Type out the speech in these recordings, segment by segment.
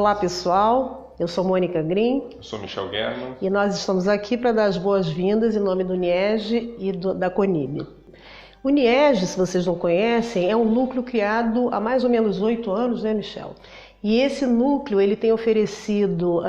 Olá pessoal, eu sou Mônica Green. Eu sou Michel German. E nós estamos aqui para dar as boas-vindas em nome do NIEG e da CONIB. O NIEG, se vocês não conhecem, é um núcleo criado há mais ou menos 8 anos, né, Michel? E esse núcleo ele tem oferecido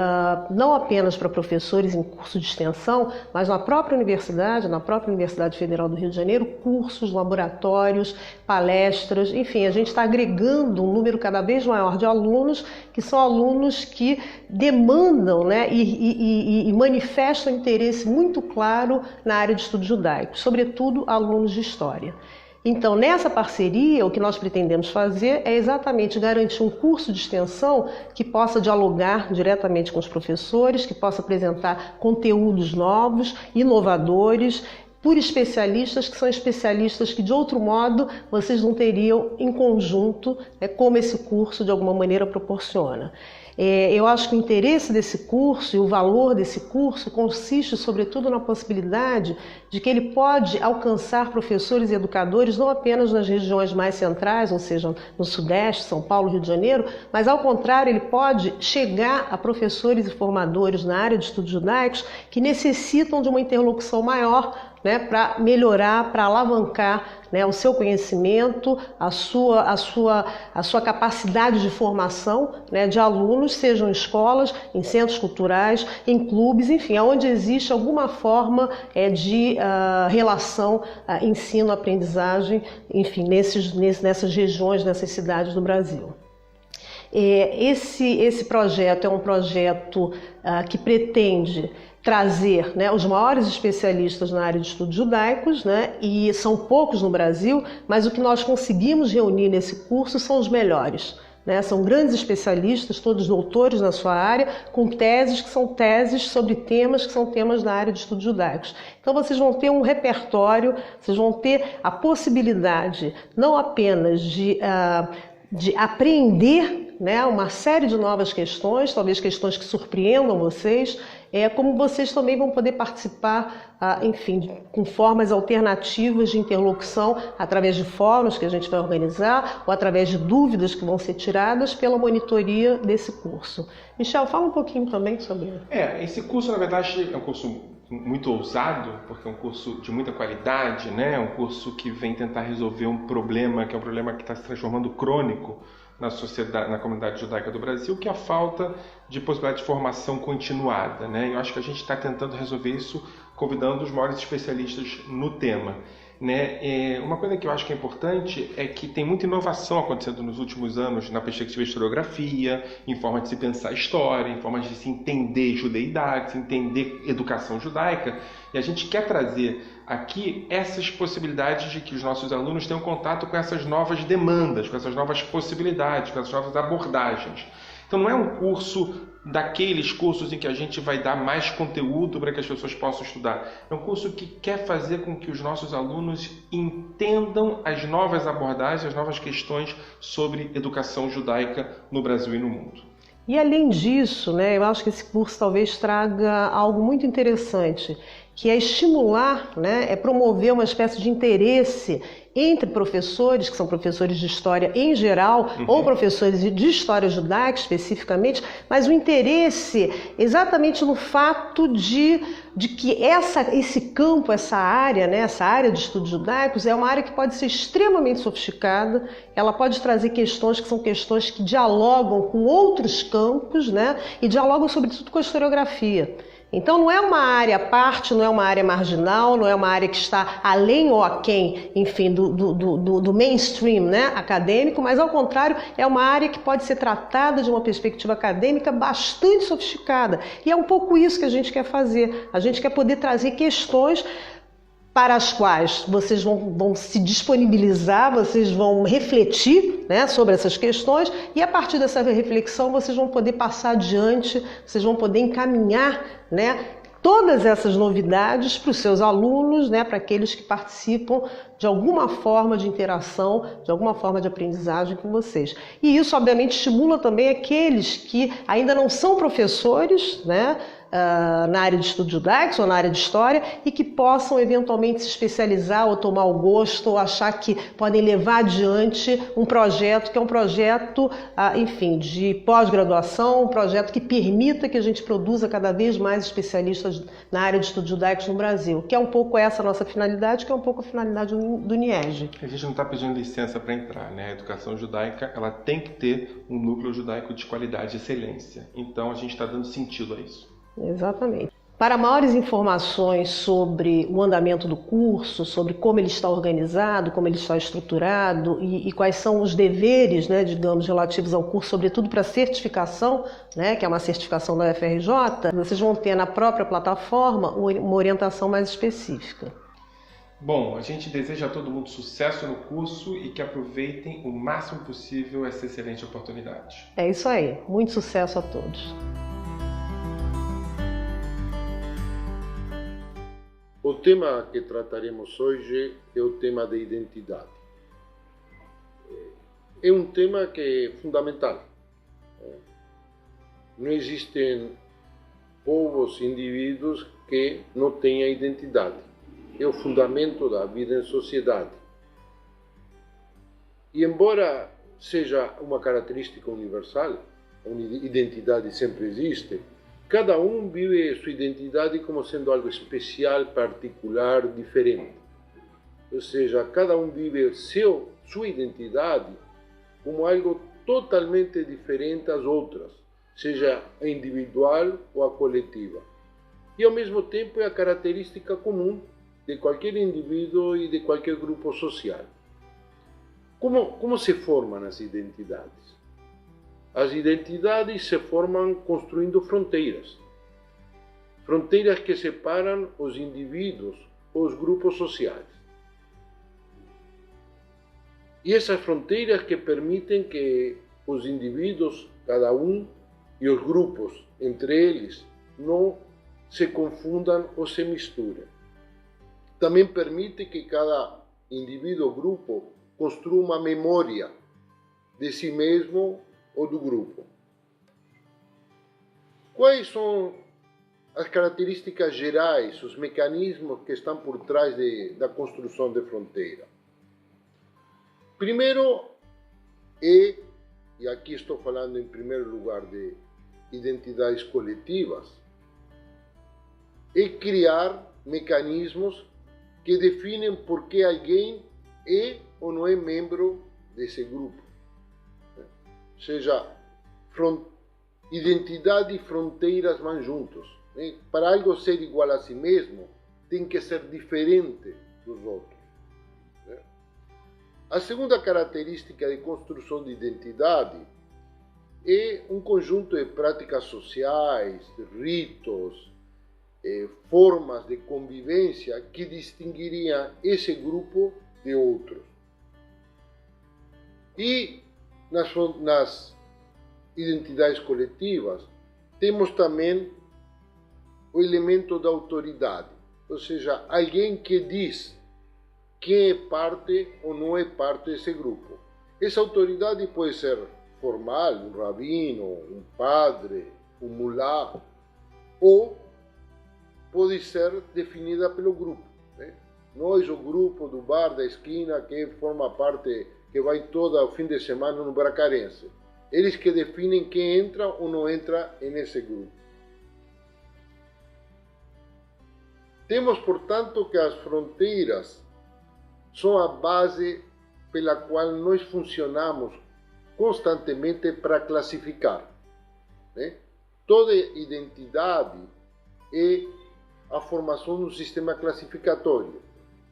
não apenas para professores em curso de extensão, mas na própria Universidade Federal do Rio de Janeiro, cursos, laboratórios, palestras, enfim, a gente está agregando um número cada vez maior de alunos, que são alunos que demandam, né, e manifestam interesse muito claro na área de estudos judaicos, sobretudo alunos de história. Então, nessa parceria, o que nós pretendemos fazer é exatamente garantir um curso de extensão que possa dialogar diretamente com os professores, que possa apresentar conteúdos novos, inovadores, por especialistas que são especialistas que, de outro modo, vocês não teriam em conjunto, como esse curso, de alguma maneira, proporciona. Eu acho que o interesse desse curso e o valor desse curso consiste, sobretudo, na possibilidade de que ele pode alcançar professores e educadores não apenas nas regiões mais centrais, ou seja, no Sudeste, São Paulo, Rio de Janeiro, mas, ao contrário, ele pode chegar a professores e formadores na área de estudos judaicos que necessitam de uma interlocução maior, né, para melhorar, para alavancar, né, o seu conhecimento, a sua capacidade de formação, né, de alunos, sejam em escolas, em centros culturais, em clubes, enfim, onde existe alguma forma de relação ensino-aprendizagem, enfim, nessas regiões, nessas cidades do Brasil. Esse projeto é um projeto que pretende trazer, né, os maiores especialistas na área de estudos judaicos, né, e são poucos no Brasil, mas o que nós conseguimos reunir nesse curso são os melhores. Né, são grandes especialistas, todos doutores na sua área, com teses que são teses sobre temas que são temas da área de estudos judaicos. Então vocês vão ter um repertório, vocês vão ter a possibilidade não apenas de apreender, né, uma série de novas questões, talvez questões que surpreendam vocês, como vocês também vão poder participar, enfim, com formas alternativas de interlocução, através de fóruns que a gente vai organizar, ou através de dúvidas que vão ser tiradas pela monitoria desse curso. Michel, fala um pouquinho também sobre... Esse curso, na verdade, é um curso muito ousado, porque é um curso de muita qualidade, né? É um curso que vem tentar resolver um problema, que é um problema que está se transformando crônico na sociedade, na comunidade judaica do Brasil, que é a falta de possibilidade de formação continuada, né? Eu acho que a gente está tentando resolver isso convidando os maiores especialistas no tema, né? Uma coisa que eu acho que é importante é que tem muita inovação acontecendo nos últimos anos na perspectiva de historiografia, em forma de se pensar história, em forma de se entender judeidade, se entender educação judaica, e a gente quer trazer aqui essas possibilidades de que os nossos alunos tenham contato com essas novas demandas, com essas novas possibilidades, com essas novas abordagens. Então não é um curso daqueles cursos em que a gente vai dar mais conteúdo para que as pessoas possam estudar. É um curso que quer fazer com que os nossos alunos entendam as novas abordagens, as novas questões sobre educação judaica no Brasil e no mundo. E além disso, né, eu acho que esse curso talvez traga algo muito interessante, que é estimular, né, é promover uma espécie de interesse entre professores, que são professores de história em geral, ou professores de história judaica especificamente, mas o interesse exatamente no fato de que esse campo, essa área, né, essa área de estudos judaicos é uma área que pode ser extremamente sofisticada, ela pode trazer questões que são questões que dialogam com outros campos, né, e dialogam sobretudo com a historiografia. Então não é uma área à parte, não é uma área marginal, não é uma área que está além ou aquém, enfim, do mainstream, né, acadêmico, mas ao contrário é uma área que pode ser tratada de uma perspectiva acadêmica bastante sofisticada. E é um pouco isso que a gente quer fazer. A gente quer poder trazer questões para as quais vocês vão se disponibilizar, vocês vão refletir, né, sobre essas questões, e a partir dessa reflexão vocês vão poder passar adiante, vocês vão poder encaminhar, né, todas essas novidades para os seus alunos, né, para aqueles que participam de alguma forma de interação, de alguma forma de aprendizagem com vocês. E isso, obviamente, estimula também aqueles que ainda não são professores, né, na área de estudos judaicos ou na área de história e que possam eventualmente se especializar ou tomar o gosto ou achar que podem levar adiante um projeto que é um projeto, enfim, de pós-graduação, um projeto que permita que a gente produza cada vez mais especialistas na área de estudos judaicos no Brasil, que é um pouco essa a nossa finalidade, que é um pouco a finalidade do NIEG. A gente não está pedindo licença para entrar, né? A educação judaica, ela tem que ter um núcleo judaico de qualidade e excelência. Então a gente está dando sentido a isso. Exatamente. Para maiores informações sobre o andamento do curso, sobre como ele está organizado, como ele está estruturado e quais são os deveres, né, digamos, relativos ao curso, sobretudo para a certificação, né, que é uma certificação da UFRJ, vocês vão ter na própria plataforma uma orientação mais específica. Bom, a gente deseja a todo mundo sucesso no curso e que aproveitem o máximo possível essa excelente oportunidade. É isso aí. Muito sucesso a todos. O tema que trataremos hoje é o tema da identidade. É um tema que é fundamental. Não existem povos, indivíduos que não tenham identidade. É o fundamento da vida em sociedade. E embora seja uma característica universal, a identidade sempre existe, cada um vive sua identidade como sendo algo especial, particular, diferente. Ou seja, cada um vive sua identidade como algo totalmente diferente às outras, seja a individual ou a coletiva. E ao mesmo tempo é a característica comum de qualquer indivíduo e de qualquer grupo social. Como se formam as identidades? As identidades se formam construindo fronteiras. Fronteiras que separam os indivíduos ou os grupos sociais. E essas fronteiras que permitem que os indivíduos, cada um, e os grupos entre eles, não se confundam ou se misturem. Também permite que cada indivíduo ou grupo construa uma memória de si mesmo ou do grupo. Quais são as características gerais, os mecanismos que estão por trás da construção de fronteira? Primeiro e aqui estou falando em primeiro lugar de identidades coletivas, é criar mecanismos que definem por que alguém é ou não é membro desse grupo. Ou seja, identidade e fronteiras vão juntos. Para algo ser igual a si mesmo, tem que ser diferente dos outros. A segunda característica de construção de identidade é um conjunto de práticas sociais, ritos, formas de convivência que distinguiriam esse grupo de outros. E nas identidades coletivas, temos também o elemento da autoridade, ou seja, alguém que diz quem é parte ou não é parte desse grupo. Essa autoridade pode ser formal, um rabino, um padre, um mulá, ou pode ser definida pelo grupo. Nós, o grupo do bar da esquina, que forma parte, que vai todo o fim de semana no Bracarense. Eles que definem quem entra ou não entra nesse grupo. Temos, portanto, que as fronteiras são a base pela qual nós funcionamos constantemente para classificar. Toda identidade é a formação de um sistema classificatório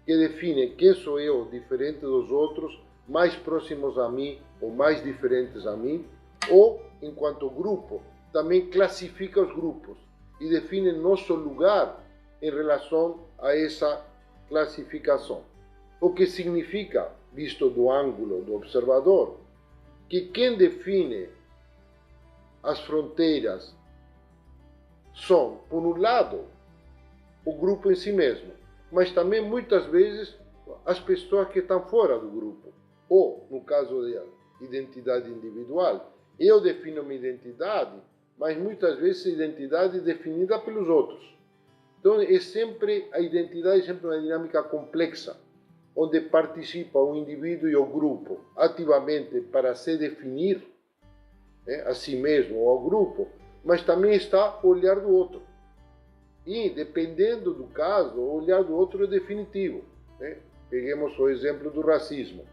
que define quem sou eu diferente dos outros, mais próximos a mim ou mais diferentes a mim, ou, enquanto grupo, também classifica os grupos e define nosso lugar em relação a essa classificação. O que significa, visto do ângulo do observador, que quem define as fronteiras são, por um lado, o grupo em si mesmo, mas também muitas vezes as pessoas que estão fora do grupo. Ou, no caso da identidade individual, eu defino minha identidade, mas muitas vezes a identidade é definida pelos outros. Então, a identidade é sempre uma dinâmica complexa, onde participa o indivíduo e o grupo ativamente para se definir, né, a si mesmo ou ao grupo, mas também está o olhar do outro. E, dependendo do caso, o olhar do outro é definitivo, né? Peguemos o exemplo do racismo,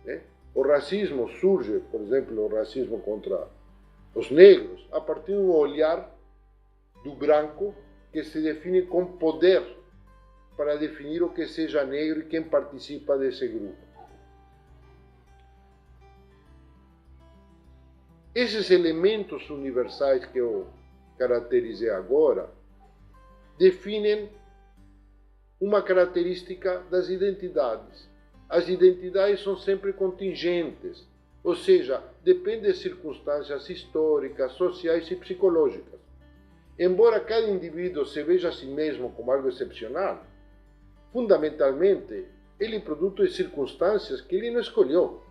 né? O racismo surge, por exemplo, o racismo contra os negros, a partir do olhar do branco que se define com poder para definir o que seja negro e quem participa desse grupo. Esses elementos universais que eu caracterizei agora definem uma característica das identidades. As identidades são sempre contingentes, ou seja, dependem de circunstâncias históricas, sociais e psicológicas. Embora cada indivíduo se veja a si mesmo como algo excepcional, fundamentalmente, ele é produto de circunstâncias que ele não escolheu.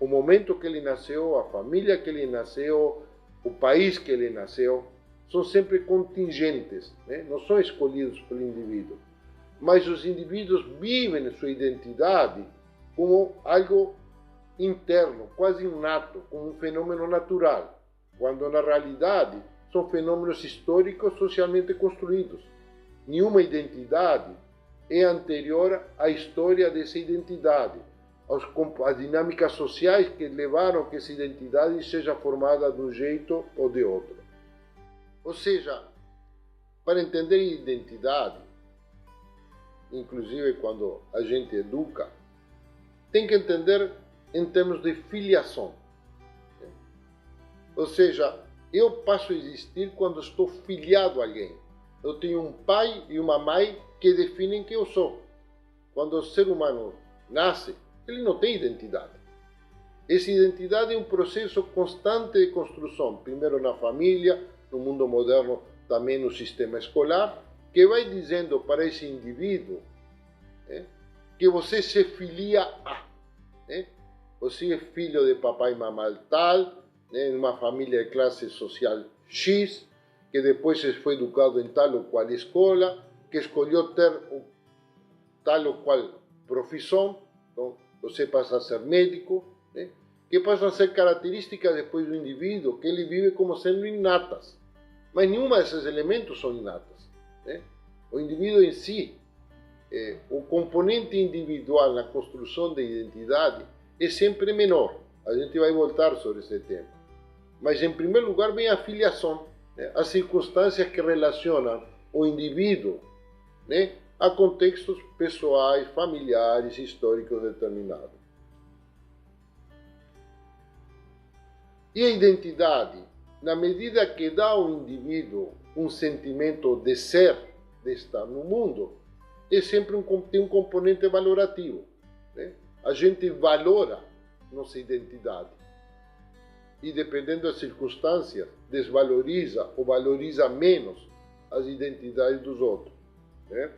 O momento que ele nasceu, a família que ele nasceu, o país que ele nasceu, são sempre contingentes, né? Não são escolhidos pelo indivíduo. Mas os indivíduos vivem sua identidade como algo interno, quase inato, como um fenômeno natural, quando na realidade são fenômenos históricos socialmente construídos. Nenhuma identidade é anterior à história dessa identidade, às dinâmicas sociais que levaram a que essa identidade seja formada de um jeito ou de outro. Ou seja, para entender a identidade, inclusive quando a gente educa, tem que entender em termos de filiação. Ou seja, eu passo a existir quando estou filiado a alguém. Eu tenho um pai e uma mãe que definem quem eu sou. Quando o ser humano nasce, ele não tem identidade. Essa identidade é um processo constante de construção, primeiro na família, no mundo moderno também no sistema escolar, que vai dizendo para esse indivíduo, né, que você se filia a. Né? Você é filho de papai e mamãe tal, né, numa família de classe social X, que depois foi educado em tal ou qual escola, que escolheu ter tal ou qual profissão, então você passa a ser médico, né, que passam a ser características depois do indivíduo, que ele vive como sendo inatas. Mas nenhuma desses elementos são inatas. Né? O indivíduo em si, o componente individual na construção da identidade é sempre menor. A gente vai voltar sobre esse tema. Mas, em primeiro lugar, vem a filiação, né? As circunstâncias que relacionam o indivíduo, né, a contextos pessoais, familiares, históricos determinados. E a identidade, na medida que dá ao indivíduo um sentimento de ser, de estar no mundo, é sempre tem um componente valorativo. Né? A gente valora nossa identidade. E, dependendo das circunstâncias, desvaloriza ou valoriza menos as identidades dos outros. Né?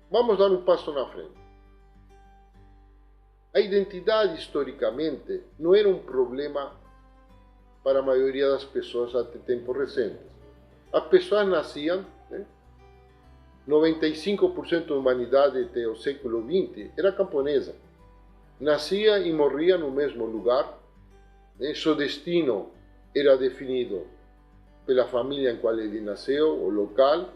Vamos dar um passo na frente. A identidade, historicamente, não era um problema para a maioria das pessoas até tempos recentes. As pessoas nasciam, né? 95% da humanidade até o século XX era camponesa. Nascia e morria no mesmo lugar, né? Seu destino era definido pela família em qual ele nasceu, o local.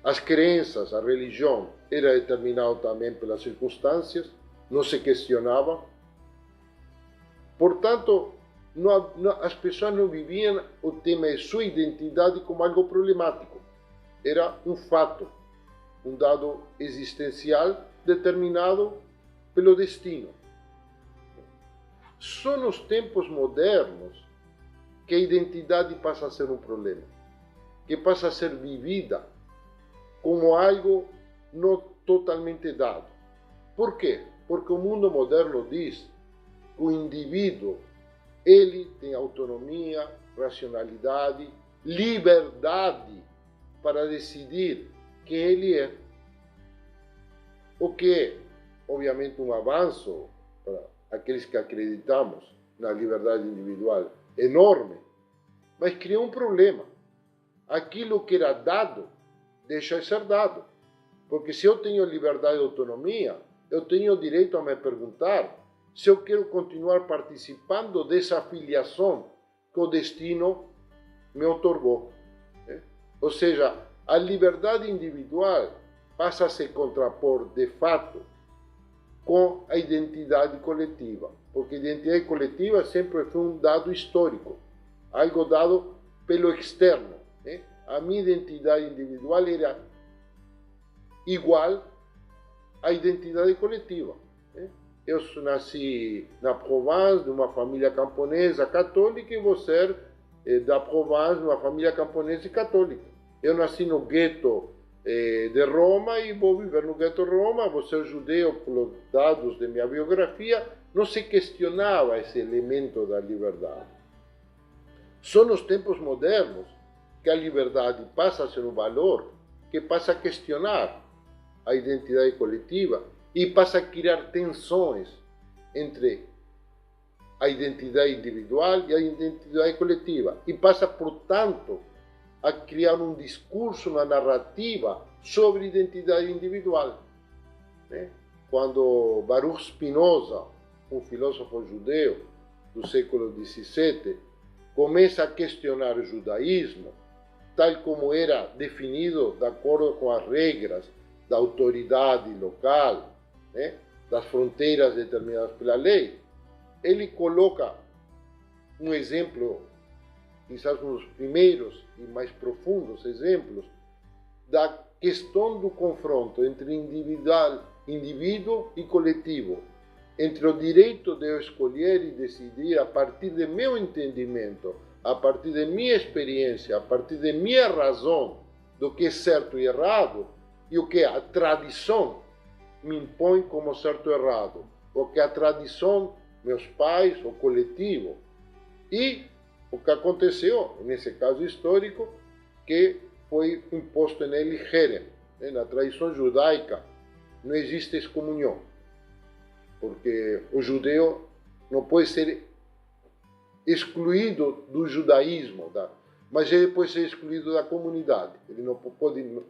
As crenças, a religião, era determinado também pelas circunstâncias, não se questionava. Portanto, as pessoas não viviam o tema de sua identidade como algo problemático. Era um fato, um dado existencial determinado pelo destino. Só nos tempos modernos que a identidade passa a ser um problema, que passa a ser vivida como algo não totalmente dado. Por quê? Porque o mundo moderno diz que o indivíduo, ele tem autonomia, racionalidade, liberdade para decidir quem ele é. O que é, obviamente, um avanço para aqueles que acreditamos na liberdade individual enorme, mas cria um problema. Aquilo que era dado deixa de ser dado. Porque se eu tenho liberdade e autonomia, eu tenho o direito a me perguntar se eu quero continuar participando dessa filiação que o destino me otorgou. Ou seja, a liberdade individual passa a se contrapor, de fato, com a identidade coletiva. Porque a identidade coletiva sempre foi um dado histórico, algo dado pelo externo. A minha identidade individual era igual à identidade coletiva. Eu nasci na Provence, de uma família camponesa católica, e você da Provence, de uma família camponesa e católica. Eu nasci no gueto de Roma e vou viver no gueto de Roma. Você é judeu, pelos dados de minha biografia, não se questionava esse elemento da liberdade. Só nos tempos modernos que a liberdade passa a ser um valor que passa a questionar a identidade coletiva e passa a criar tensões entre a identidade individual e a identidade coletiva. E passa, portanto, a criar um discurso, uma narrativa sobre identidade individual. Quando Baruch Spinoza, um filósofo judeu do século XVII, começa a questionar o judaísmo, tal como era definido de acordo com as regras da autoridade local, das fronteiras determinadas pela lei, ele coloca um exemplo, quizás um dos primeiros e mais profundos exemplos, da questão do confronto entre indivíduo e coletivo, entre o direito de eu escolher e decidir a partir de meu entendimento, a partir de minha experiência, a partir de minha razão do que é certo e errado, e o que a tradição me impõe como certo e errado, o que a tradição, meus pais, o coletivo. E o que aconteceu, nesse caso histórico, que foi imposto nele Herem. Na tradição judaica não existe excomunhão, porque o judeu não pode ser excluído do judaísmo, mas ele pode ser excluído da comunidade. Ele não pode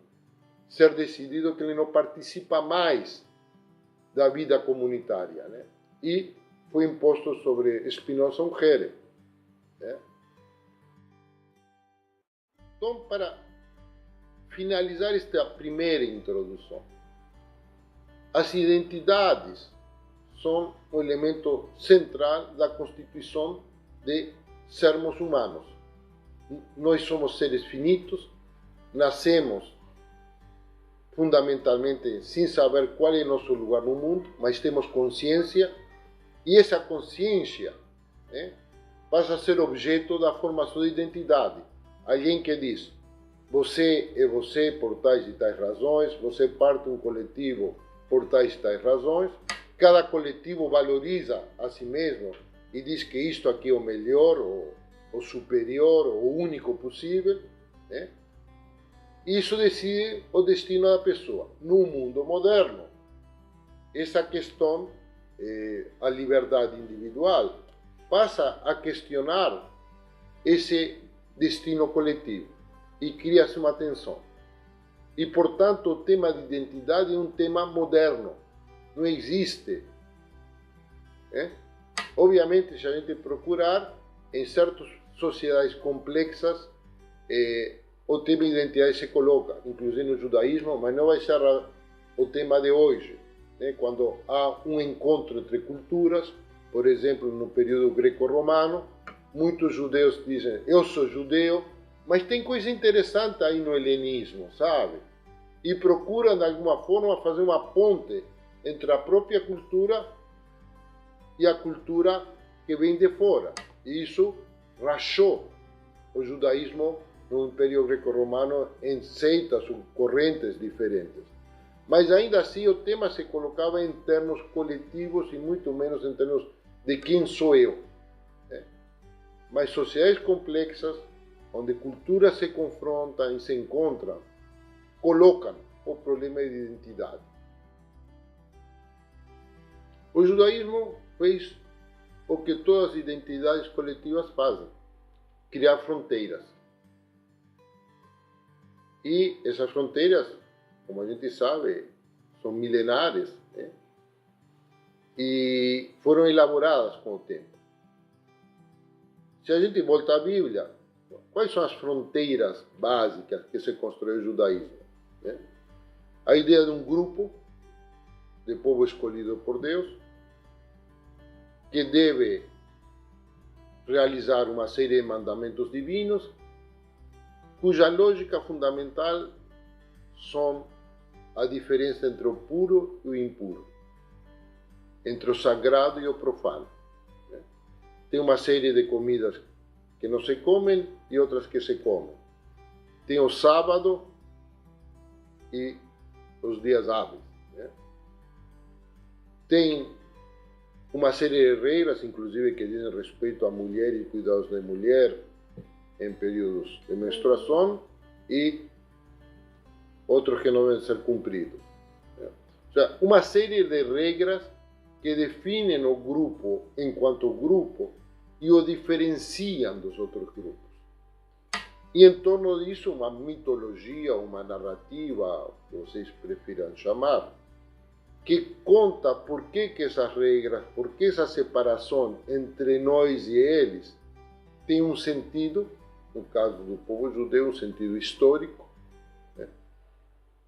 ser decidido que ele não participa mais da vida comunitária. E foi imposto sobre Spinoza um Herem. Então, para finalizar esta primeira introdução, as identidades são um elemento central da constituição de sermos humanos. Nós somos seres finitos, nascemos fundamentalmente sem saber qual é nosso lugar no mundo, mas temos consciência, e essa consciência passa a ser objeto da formação de identidade. Alguém que diz: você é você por tais e tais razões, você parte de um coletivo por tais e tais razões, cada coletivo valoriza a si mesmo e diz que isto aqui é o melhor, o superior, o único possível. Isso decide o destino da pessoa. No mundo moderno, essa questão, a liberdade individual, passa a questionar esse destino coletivo e cria-se uma tensão. E, portanto, o tema de identidade é um tema moderno. Não existe. Obviamente, se a gente procurar, em certas sociedades complexas, o tema de identidade se coloca, inclusive no judaísmo, mas não vai ser o tema de hoje. Quando há um encontro entre culturas, por exemplo, no período greco-romano, muitos judeus dizem: eu sou judeu, mas tem coisa interessante aí no helenismo, sabe? E procuram, de alguma forma, fazer uma ponte entre a própria cultura e a cultura que vem de fora. E isso rachou o judaísmo no Império Greco-Romano em seitas ou correntes diferentes. Mas ainda assim o tema se colocava em termos coletivos e muito menos em termos de quem sou eu. Mas sociedades complexas, onde culturas se confrontam e se encontram, colocam o problema de identidade. O judaísmo fez o que todas as identidades coletivas fazem: criar fronteiras. E essas fronteiras, como a gente sabe, são milenares, né? E foram elaboradas com o tempo. Se a gente volta à Bíblia, quais são as fronteiras básicas que se construiu o judaísmo, né? A ideia de um grupo de povo escolhido por Deus, que deve realizar uma série de mandamentos divinos, cuja lógica fundamental são a diferença entre o puro e o impuro, entre o sagrado e o profano. Tem uma série de comidas que não se comem e outras que se comem. Tem o sábado e os dias hábeis. Tem uma série de regras, inclusive, que dizem respeito à mulher e cuidados da mulher em períodos de menstruação, e outros que não devem ser cumpridos. Ou seja, uma série de regras que definem o grupo enquanto grupo e o diferenciam dos outros grupos. E em torno disso, uma mitologia, uma narrativa, que vocês prefiram chamar, que conta por que essas regras, por que essa separação entre nós e eles tem um sentido, no caso do povo judeu, um sentido histórico, né?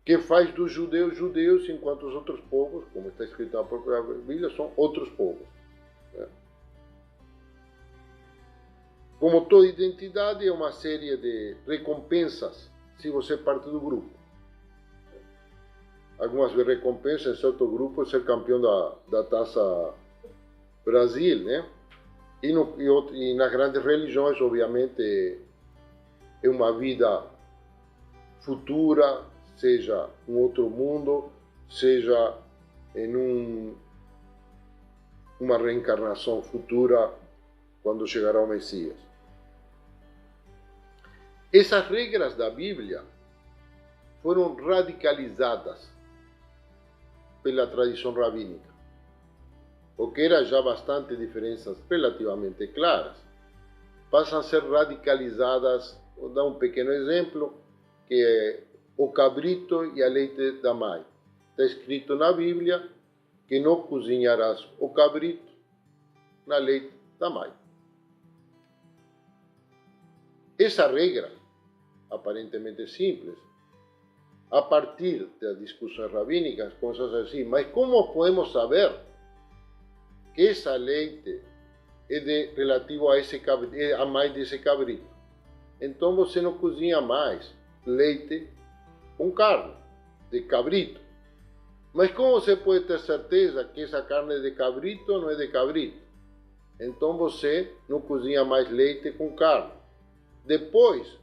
Que faz dos judeus judeus, enquanto os outros povos, como está escrito na própria Bíblia, são outros povos. Né? Como toda identidade, é uma série de recompensas se você parte do grupo. Algumas recompensas em certo grupo, ser campeão da Taça Brasil, né? E nas grandes religiões, obviamente, é uma vida futura, seja um outro mundo, seja em uma reencarnação futura, quando chegará o Messias. Essas regras da Bíblia foram radicalizadas pela tradição rabínica, o que era já bastante diferenças relativamente claras, passam a ser radicalizadas. Vou dar um pequeno exemplo, que é o cabrito e a leite da mãe. Está escrito na Bíblia que não cozinharás o cabrito na leite da mãe. Essa regra, aparentemente simples, a partir das discussões rabínicas, começam assim: mas como podemos saber que essa leite é relativo a esse cabrito, é a mãe desse cabrito? Então você não cozinha mais leite com carne de cabrito. Mas como você pode ter certeza que essa carne é de cabrito ou não é de cabrito? Então você não cozinha mais leite com carne. Depois,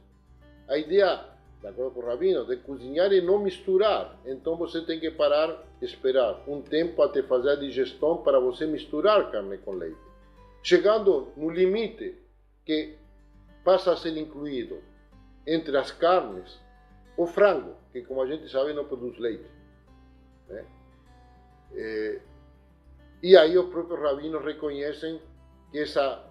a ideia, de acordo com o rabino, de cozinhar e não misturar. Então você tem que parar, esperar um tempo até fazer a digestão para você misturar carne com leite. Chegando no limite que passa a ser incluído entre as carnes o frango, que, como a gente sabe, não produz leite, né? E aí os próprios rabinos reconhecem que essa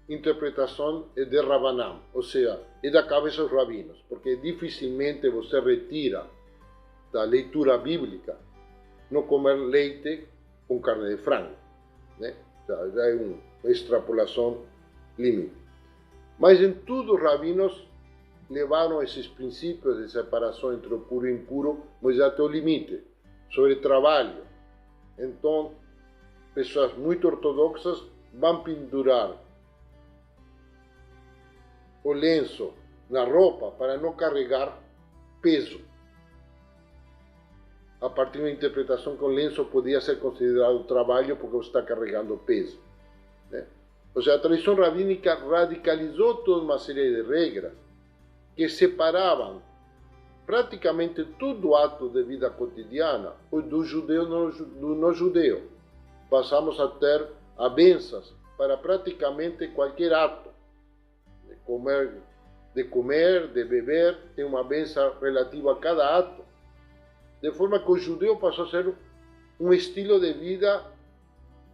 interpretação é de Rabanam, ou seja, é da cabeça dos rabinos, porque dificilmente você retira da leitura bíblica não comer leite com carne de frango, né? Já é uma extrapolação limite. Mas em tudo os rabinos levaram esses princípios de separação entre o puro e o impuro, mas até o limite, sobre trabalho. Então, pessoas muito ortodoxas vão pendurar o lenço na roupa para não carregar peso. A partir da interpretação que o lenço podia ser considerado trabalho porque você está carregando peso, né? Ou seja, a tradição rabínica radicalizou toda uma série de regras que separavam praticamente todo ato de vida cotidiana do judeu do não judeu. Passamos a ter abenças para praticamente qualquer ato. De comer, de beber, tem uma benção relativa a cada ato. De forma que o judeu passou a ser um estilo de vida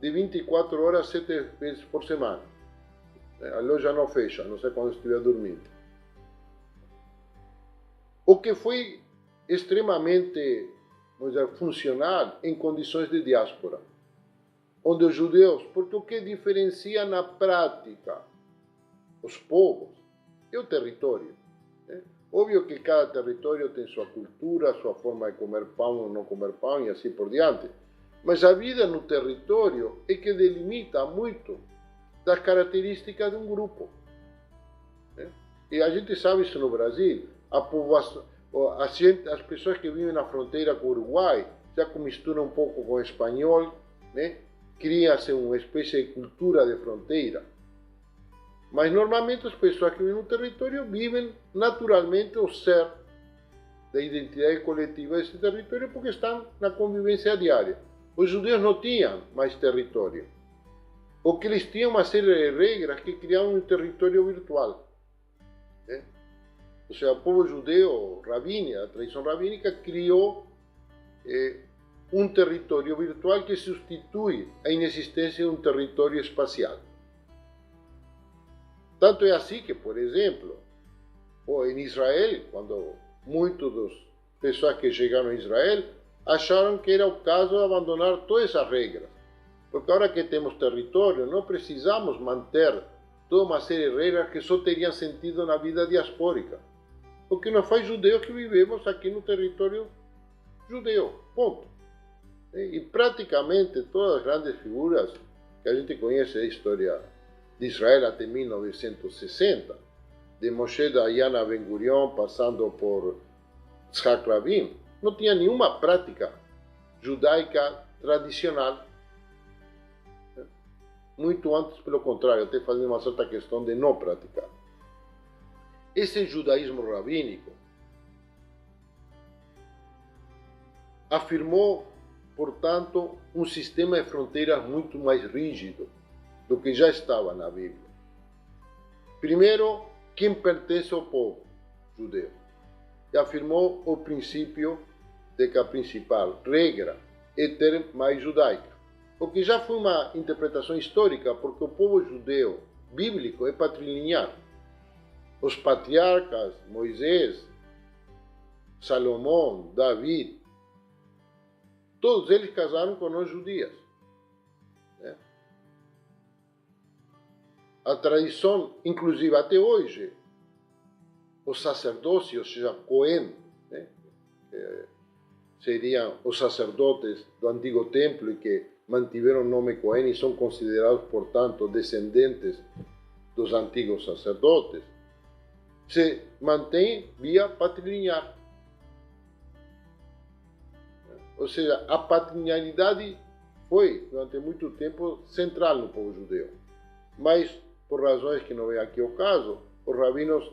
de 24 horas 7 vezes por semana. A loja não fecha, a não ser quando estiver dormindo. O que foi extremamente, vamos dizer, funcional em condições de diáspora, onde os judeus, porque o que diferencia na prática os povos é o território. Óbvio que cada território tem sua cultura, sua forma de comer pão ou não comer pão e assim por diante. Mas a vida no território é que delimita muito das características de um grupo. E a gente sabe isso no Brasil. A população, as pessoas que vivem na fronteira com o Uruguai já misturam um pouco com o espanhol, né? Cria-se uma espécie de cultura de fronteira. Mas normalmente as pessoas que vivem no território vivem naturalmente o ser da identidade coletiva desse território porque estão na convivência diária. Os judeus não tinham mais território. O que eles tinham uma série de regras que criavam um território virtual. Ou seja, o povo judeu, a tradição rabínica, criou um território virtual que substitui a inexistência de um território espacial. Tanto é assim que, por exemplo, em Israel, quando muitas das pessoas que chegaram a Israel acharam que era o caso de abandonar todas essas regras. Porque agora que temos território, não precisamos manter toda uma série de regras que só teriam sentido na vida diaspórica. O que nos faz judeus que vivemos aqui no território judeu. Ponto. E praticamente todas as grandes figuras que a gente conhece da história de Israel até 1960, de Moshe Dayan a Ben Gurion, passando por Yitzhak Rabin, não tinha nenhuma prática judaica tradicional. Muito antes, pelo contrário, até fazendo uma certa questão de não praticar. Esse judaísmo rabínico afirmou, portanto, um sistema de fronteiras muito mais rígido do que já estava na Bíblia. Primeiro, quem pertence ao povo judeu. E afirmou o princípio de que a principal regra é ter mais judaica. O que já foi uma interpretação histórica, porque o povo judeu bíblico é patrilinear. Os patriarcas, Moisés, Salomão, David, todos eles casaram com nós judias. A tradição, inclusive até hoje, os sacerdócios, ou seja, Cohen, seriam os sacerdotes do antigo templo e que mantiveram o nome Cohen e são considerados, portanto, descendentes dos antigos sacerdotes, se mantém via patrilinear. Ou seja, a patrimonialidade foi, durante muito tempo, central no povo judeu. Mas, por razões que não é aqui o caso, os rabinos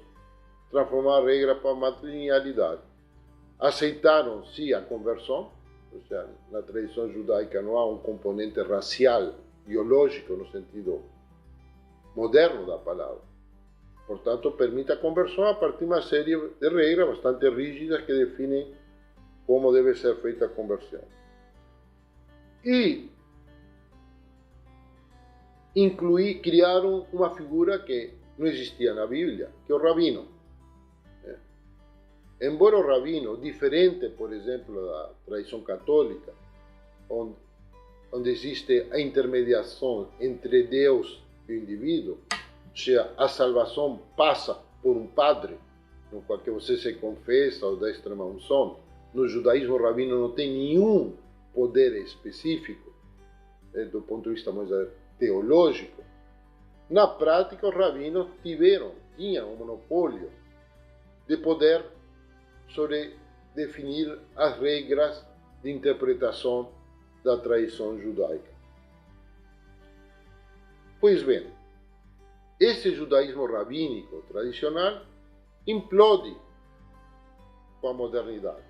transformaram a regra para a matrilinealidade. Aceitaram, sim, a conversão, ou seja, na tradição judaica não há um componente racial, biológico, no sentido moderno da palavra. Portanto, permite a conversão a partir de uma série de regras bastante rígidas que definem como deve ser feita a conversão. E criaram uma figura que não existia na Bíblia, que é o rabino. Embora o rabino, diferente, por exemplo, da tradição católica, onde existe a intermediação entre Deus e o indivíduo, ou seja, a salvação passa por um padre, no qual que você se confessa ou dá extrema unção. No judaísmo, o rabino não tem nenhum poder específico, do ponto de vista mais teológico. Na prática, os rabinos tinham um monopólio de poder sobre definir as regras de interpretação da tradição judaica. Pois bem, esse judaísmo rabínico tradicional implode com a modernidade.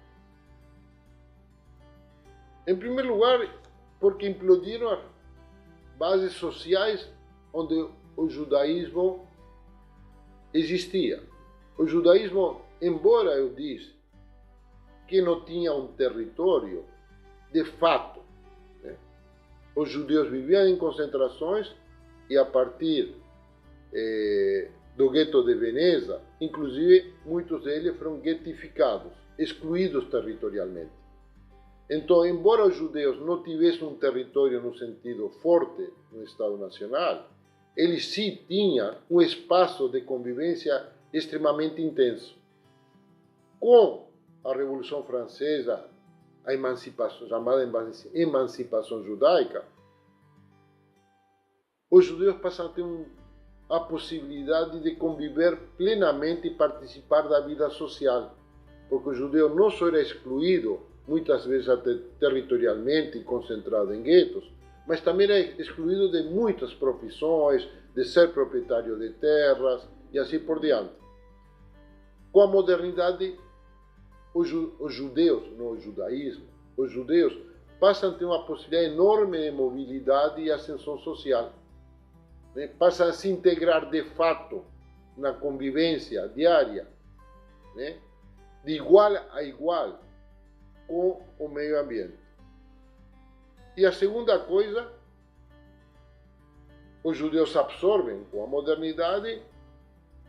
Em primeiro lugar, porque implodiram as bases sociais onde o judaísmo existia. O judaísmo, embora eu disse que não tinha um território, de fato, os judeus viviam em concentrações e a partir do gueto de Veneza, inclusive muitos deles foram guetificados, excluídos territorialmente. Então, embora os judeus não tivessem um território no sentido forte no Estado Nacional, eles sim tinham um espaço de convivência extremamente intenso. Com a Revolução Francesa, a emancipação, chamada emancipação judaica, os judeus passaram a ter a possibilidade de conviver plenamente e participar da vida social, porque o judeu não só era excluído, muitas vezes até territorialmente e concentrado em guetos, mas também era excluído de muitas profissões, de ser proprietário de terras e assim por diante. Com a modernidade, os judeus, não o judaísmo, os judeus passam a ter uma possibilidade enorme de mobilidade e ascensão social. Passam a se integrar de fato na convivência diária, de igual a igual com o meio ambiente. E a segunda coisa, os judeus absorvem com a modernidade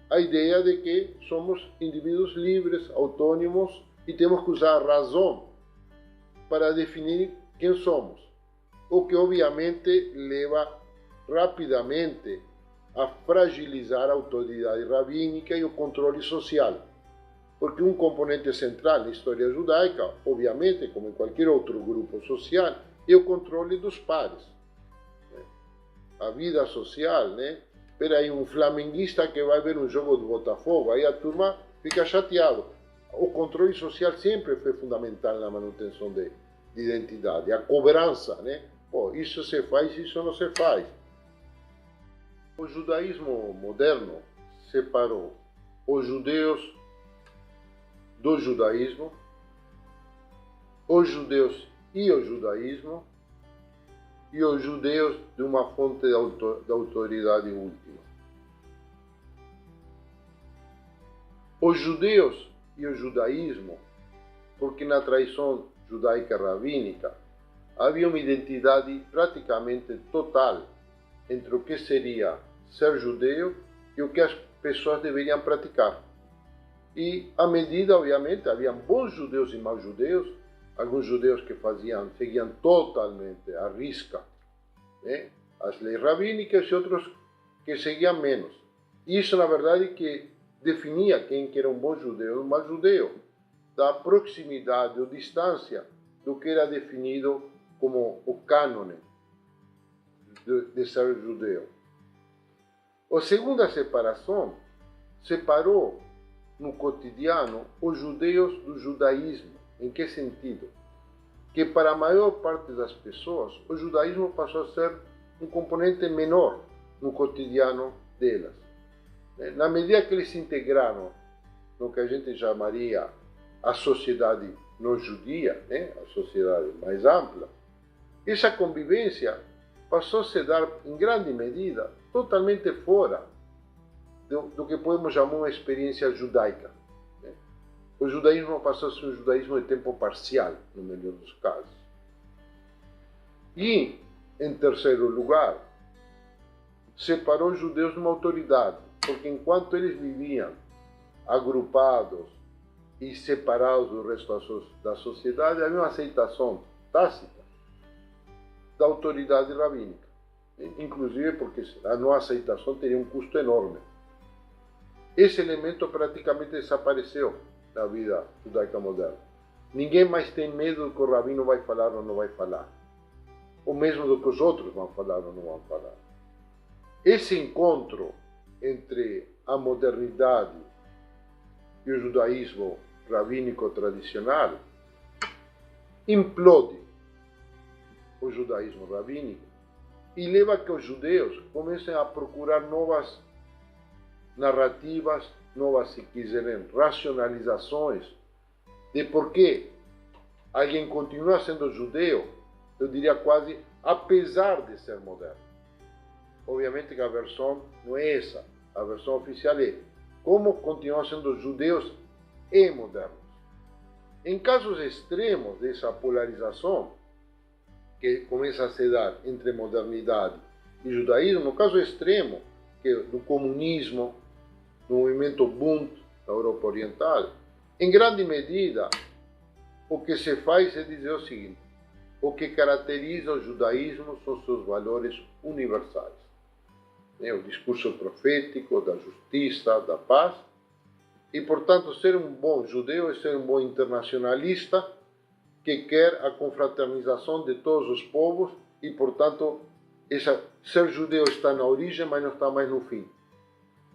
a ideia de que somos indivíduos livres, autônomos e temos que usar a razão para definir quem somos, o que obviamente leva rapidamente a fragilizar a autoridade rabínica e o controle social. Porque um componente central na história judaica, obviamente, como em qualquer outro grupo social, é o controle dos pares. A vida social, Espera aí, um flamenguista que vai ver um jogo do Botafogo, aí a turma fica chateado. O controle social sempre foi fundamental na manutenção de identidade. A cobrança, Pô, isso se faz, isso não se faz. O judaísmo moderno separou os judeus do judaísmo, os judeus e o judaísmo, e os judeus de uma fonte de autoridade última. Os judeus e o judaísmo, porque na tradição judaica rabínica havia uma identidade praticamente total entre o que seria ser judeu e o que as pessoas deveriam praticar. E à medida, obviamente, havia bons judeus e maus judeus, alguns judeus que seguiam totalmente à risca as leis rabínicas e outros que seguiam menos. Isso, na verdade, que definia quem que era um bom judeu ou um mau judeu, da proximidade ou distância do que era definido como o cânone de ser judeu. A segunda separação separou no cotidiano os judeus do judaísmo. Em que sentido? Que para a maior parte das pessoas, o judaísmo passou a ser um componente menor no cotidiano delas. Na medida que eles se integraram no que a gente chamaria a sociedade não judia, a sociedade mais ampla, essa convivência passou a se dar, em grande medida, totalmente fora do que podemos chamar uma experiência judaica. O judaísmo passou a ser um judaísmo de tempo parcial, no melhor dos casos. E, em terceiro lugar, separou os judeus de uma autoridade, porque enquanto eles viviam agrupados e separados do resto da sociedade, havia uma aceitação tácita da autoridade rabínica. Inclusive porque a não aceitação teria um custo enorme. Esse elemento praticamente desapareceu na vida judaica moderna. Ninguém mais tem medo do que o rabino vai falar ou não vai falar. Ou mesmo do que os outros vão falar ou não vão falar. Esse encontro entre a modernidade e o judaísmo rabínico tradicional implode o judaísmo rabínico e leva a que os judeus comecem a procurar novas narrativas, novas, se quiserem, racionalizações de por que alguém continua sendo judeu, eu diria quase, apesar de ser moderno. Obviamente que a versão não é essa, a versão oficial é como continuam sendo judeus e modernos. Em casos extremos dessa polarização, que começa a se dar entre modernidade e judaísmo, no caso extremo, que é do comunismo, do movimento Bund da Europa Oriental, em grande medida, o que se faz é dizer o seguinte: o que caracteriza o judaísmo são seus valores universais. O discurso profético da justiça, da paz, e, portanto, ser um bom judeu é ser um bom internacionalista que quer a confraternização de todos os povos e, portanto, ser judeu está na origem, mas não está mais no fim.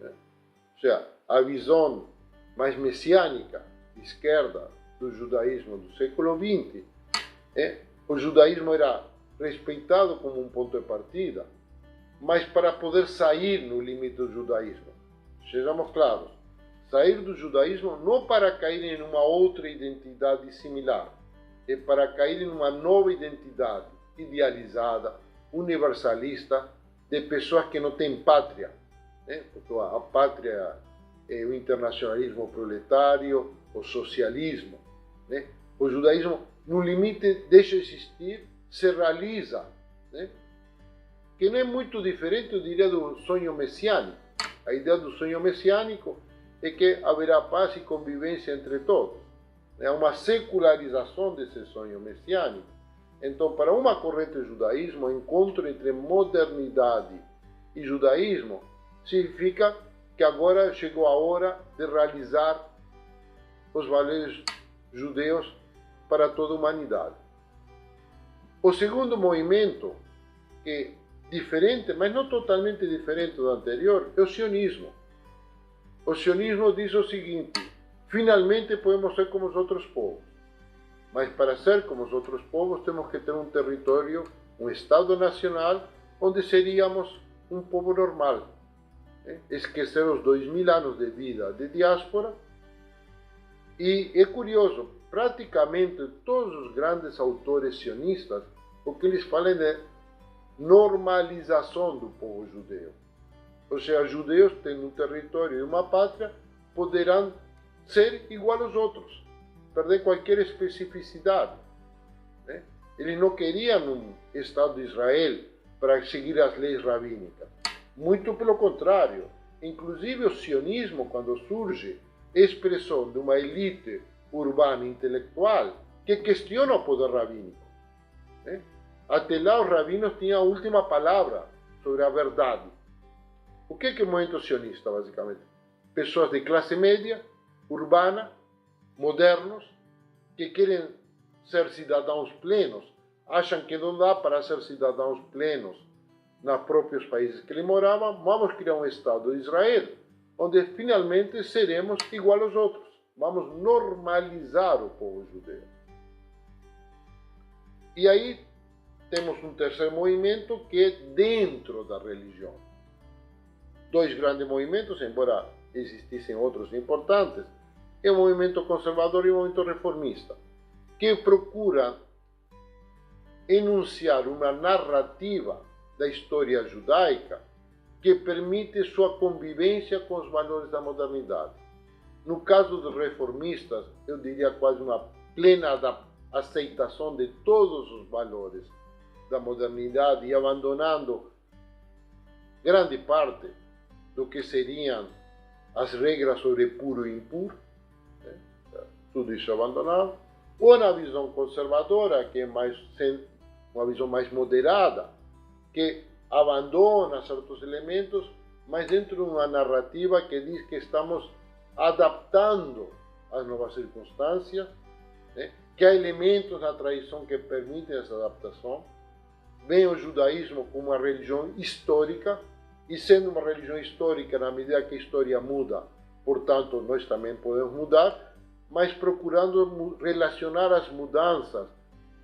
Ou seja, a visão mais messiânica, de esquerda, do judaísmo do século XX, o judaísmo era respeitado como um ponto de partida, mas para poder sair no limite do judaísmo, sejamos claros, sair do judaísmo não para cair em uma outra identidade similar, é para cair em uma nova identidade idealizada, universalista, de pessoas que não têm pátria. Porque a pátria é o internacionalismo proletário, o socialismo. O judaísmo, no limite, deixa de existir, se realiza. Que não é muito diferente, eu diria, do sonho messiânico. A ideia do sonho messiânico é que haverá paz e convivência entre todos. É uma secularização desse sonho messiânico. Então, para uma corrente do judaísmo, o encontro entre modernidade e judaísmo significa que agora chegou a hora de realizar os valores judeus para toda a humanidade. O segundo movimento, que é diferente, mas não totalmente diferente do anterior, é o sionismo. O sionismo diz o seguinte: finalmente podemos ser como os outros povos. Mas para ser como os outros povos temos que ter um território, um Estado nacional, onde seríamos um povo normal. Esquecer os 2000 anos de vida de diáspora. E é curioso, praticamente todos os grandes autores sionistas, o que eles falam é normalização do povo judeu. Ou seja, judeus têm um território e uma pátria, poderão ser igual aos outros, perder qualquer especificidade. Eles não queriam um Estado de Israel para seguir as leis rabínicas. Muito pelo contrário. Inclusive o sionismo, quando surge, é expressão de uma elite urbana intelectual que questiona o poder rabínico. Até lá os rabinos tinham a última palavra sobre a verdade. O que é o movimento sionista, basicamente? Pessoas de classe média, urbana, modernos, que querem ser cidadãos plenos, acham que não dá para ser cidadãos plenos nos próprios países que eles moravam. Vamos criar um Estado de Israel, onde finalmente seremos igual aos outros. Vamos normalizar o povo judeu. E aí temos um terceiro movimento que é dentro da religião. Dois grandes movimentos, embora existissem outros importantes, é o movimento conservador e o movimento reformista, que procura enunciar uma narrativa da história judaica que permite sua convivência com os valores da modernidade. No caso dos reformistas, eu diria quase uma plena aceitação de todos os valores da modernidade e abandonando grande parte do que seriam as regras sobre puro e impuro, tudo isso abandonado, ou na visão conservadora, que é uma visão mais moderada, que abandona certos elementos, mas dentro de uma narrativa que diz que estamos adaptando às novas circunstâncias, que há elementos na tradição que permitem essa adaptação. Vem o judaísmo como uma religião histórica, e sendo uma religião histórica, na medida que a história muda, portanto, nós também podemos mudar, mas procurando relacionar as mudanças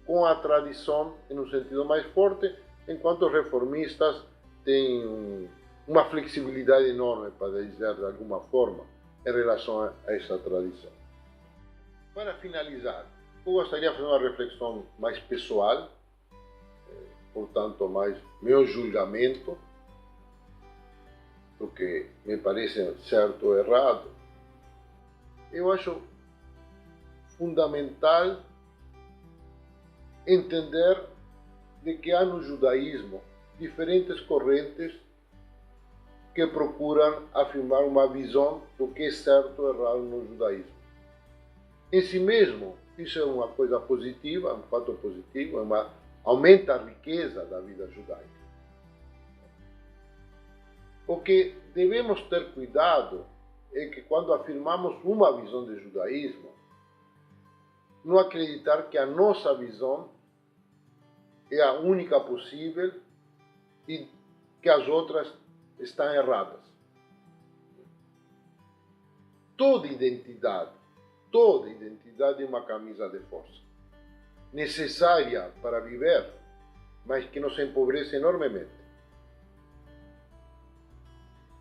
com a tradição em um sentido mais forte, enquanto os reformistas têm uma flexibilidade enorme, para dizer de alguma forma, em relação a essa tradição. Para finalizar, eu gostaria de fazer uma reflexão mais pessoal, portanto, mais meu julgamento, do que me parece certo ou errado. Eu acho fundamental entender de que há no judaísmo diferentes correntes que procuram afirmar uma visão do que é certo ou errado no judaísmo. Em si mesmo, isso é uma coisa positiva, um fato positivo, aumenta a riqueza da vida judaica. O que devemos ter cuidado é que quando afirmamos uma visão de judaísmo, não acreditar que a nossa visão é a única possível e que as outras estão erradas. Toda identidade é uma camisa de força, necessária para viver, mas que nos empobrece enormemente.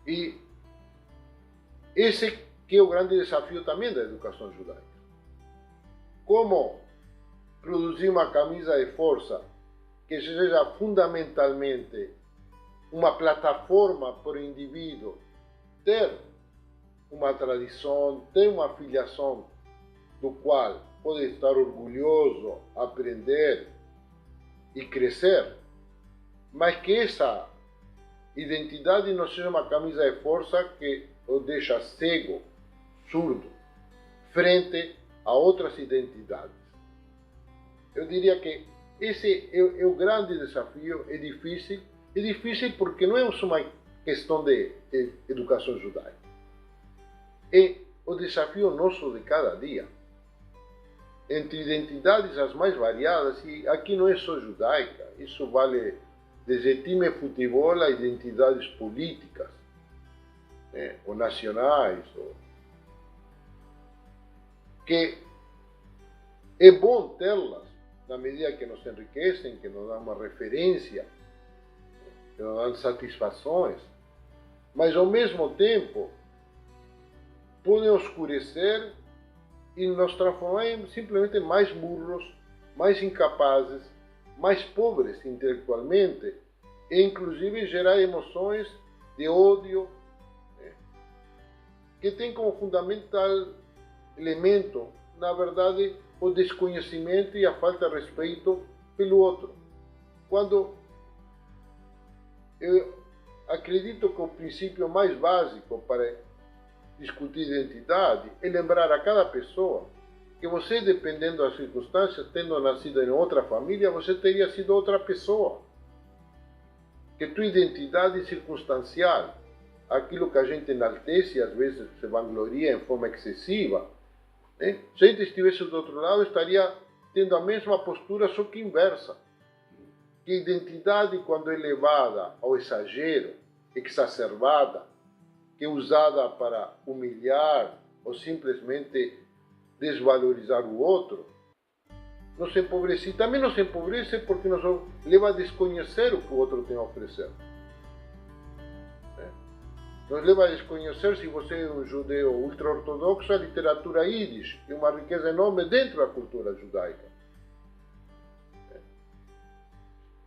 E esse que é o grande desafio também da educação judaica. Como produzir uma camisa de força que seja fundamentalmente uma plataforma para o indivíduo ter uma tradição, ter uma filiação do qual pode estar orgulhoso, aprender e crescer, mas que essa identidade não seja uma camisa de força que o deixa cego, surdo, frente a outras identidades. Eu diria que esse é o grande desafio, é difícil porque não é só uma questão de educação judaica. É o desafio nosso de cada dia. Entre identidades as mais variadas, e aqui não é só judaica, isso vale desde time de futebol a identidades políticas, né, ou nacionais, que é bom tê-las na medida que nos enriquecem, que nos dão uma referência, que nos dão satisfações, mas ao mesmo tempo podem oscurecer e nos transformar simplesmente mais burros, mais incapazes, mais pobres intelectualmente, e inclusive gerar emoções de ódio, né, que tem como fundamental elemento, na verdade, o desconhecimento e a falta de respeito pelo outro. Quando eu acredito que o princípio mais básico para discutir identidade é lembrar a cada pessoa que você, dependendo das circunstâncias, tendo nascido em outra família, você teria sido outra pessoa. Que tua identidade é circunstancial. Aquilo que a gente enaltece, às vezes se vangloria em forma excessiva, né? Se a gente estivesse do outro lado, estaria tendo a mesma postura, só que inversa. Que a identidade, quando é levada ao exagero, exacerbada, que é usada para humilhar ou simplesmente desvalorizar o outro, nos empobrece. E também nos empobrece porque nos leva a desconhecer o que o outro tem a oferecer. Nos leva a desconhecer, se você é um judeu ultra-ortodoxo, a literatura Yiddish, que é uma riqueza enorme dentro da cultura judaica.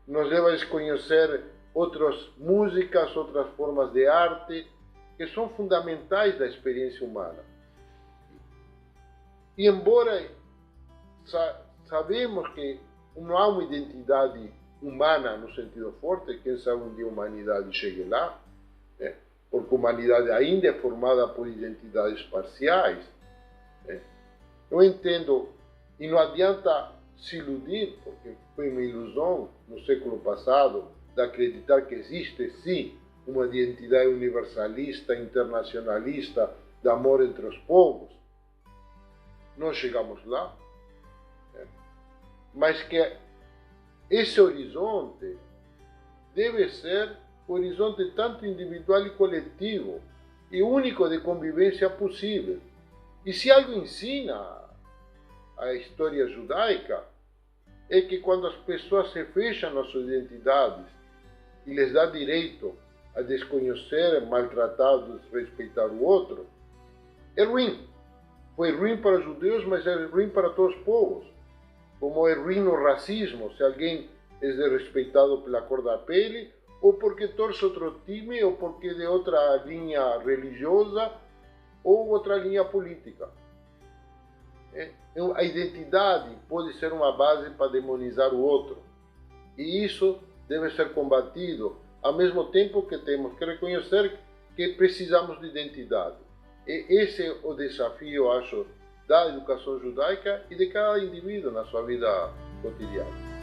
Nos leva a desconhecer outras músicas, outras formas de arte, que são fundamentais da experiência humana. E embora sabemos que não há uma identidade humana no sentido forte, quem sabe um dia a humanidade chegue lá, né? Porque a humanidade ainda é formada por identidades parciais. Né? Eu entendo, e não adianta se iludir, porque foi uma ilusão no século passado, de acreditar que existe sim uma identidade universalista, internacionalista, de amor entre os povos. Não chegamos lá. Né? Mas que esse horizonte deve ser o horizonte tanto individual e coletivo, e único de convivência possível. E se algo ensina a história judaica, é que quando as pessoas se fecham nas suas identidades e lhes dá direito a desconhecer, maltratar, desrespeitar o outro, é ruim. Foi ruim para os judeus, mas é ruim para todos os povos. Como é ruim o racismo, se alguém é desrespeitado pela cor da pele, ou porque torce outro time, ou porque é de outra linha religiosa, ou outra linha política. A identidade pode ser uma base para demonizar o outro. E isso deve ser combatido, ao mesmo tempo que temos que reconhecer que precisamos de identidade. E esse é o desafio, acho, da educação judaica e de cada indivíduo na sua vida cotidiana.